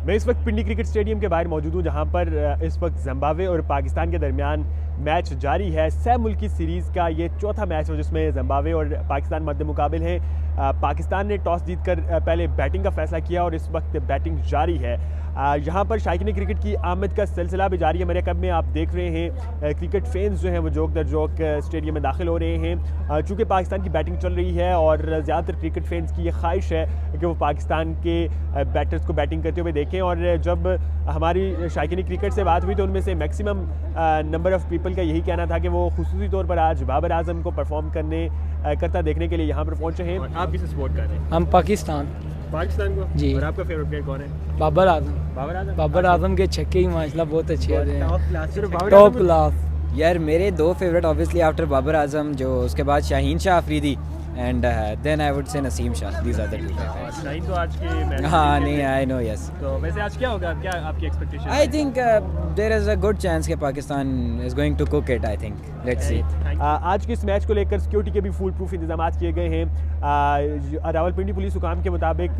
मैं इस वक्त पिंडी क्रिकेट स्टेडियम के बाहर मौजूद हूँ, जहाँ पर इस वक्त जिम्बाब्वे और पाकिस्तान के दरमियान मैच जारी है। 6 मुल्की सीरीज़ का ये चौथा मैच है जिसमें जिम्बाब्वे और पाकिस्तान मद्दे मुकाबिल हैं। पाकिस्तान ने टॉस जीतकर पहले बैटिंग का फैसला किया और इस वक्त बैटिंग जारी है। यहाँ पर शायकीन क्रिकेट की आमद का सिलसिला भी जारी है। मेरे कब में आप देख रहे हैं क्रिकेट फैंस जो हैं वो जोक दर जोक स्टेडियम में दाखिल हो रहे हैं, चूँकि पाकिस्तान की बैटिंग चल रही है और ज़्यादातर क्रिकेट फैंस की ये ख्वाहिश है कि वो पाकिस्तान के बैटर्स को बैटिंग करते हुए देखें। और जब हमारी शायकीन क्रिकेट से बात हुई तो उनमें से मैक्सिमम नंबर ऑफ़ पीपल का यही कहना था कि वो खुसूसी तौर पर आज बाबर आजम को परफॉर्म करता देखने के लिए यहाँ पर पहुँचे हैं। आप किसे सपोर्ट कर रहे हैं? हम पाकिस्तान को जी। और आपका फेवरेट प्लेयर कौन है? बाबर आजम। बाबर आजम के छक्के ही माशाल्लाह बहुत अच्छे होते हैं, टॉप क्लास। यार मेरे दो favourite obviously after Babar Azam, जो उसके बाद Shaheen Shah Afridi and then I would say Naseem Shah. These are the two favourites. नहीं तो आज के मैच हाँ नहीं, आई नो, यस। तो वैसे आज क्या होगा, क्या आपकी expectation? I think there is a good chance कि Pakistan is going to cook it. I think let's see. आज के इस मैच को लेकर सिक्योरिटी के भी फुल प्रूफ इंतजाम किए गए हैं। रावलपिंडी पुलिस हुकाम के मुताबिक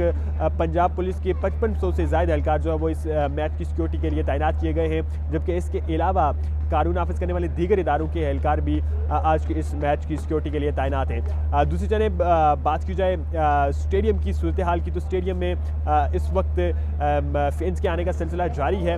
पंजाब पुलिस के 5500 से ज़्यादा एहलकार जो है वो इस मैच की सिक्योरिटी के लिए तैनात किए गए हैं, जबकि इसके अलावा कानून नाफिज करने वाले दीगर इदारों के एहलकार भी आज के इस मैच की सिक्योरिटी के लिए तैनात हैं। दूसरी जानब बात की जाए स्टेडियम की सूरत हाल की, तो स्टेडियम में इस वक्त फैंस के आने का सिलसिला जारी है।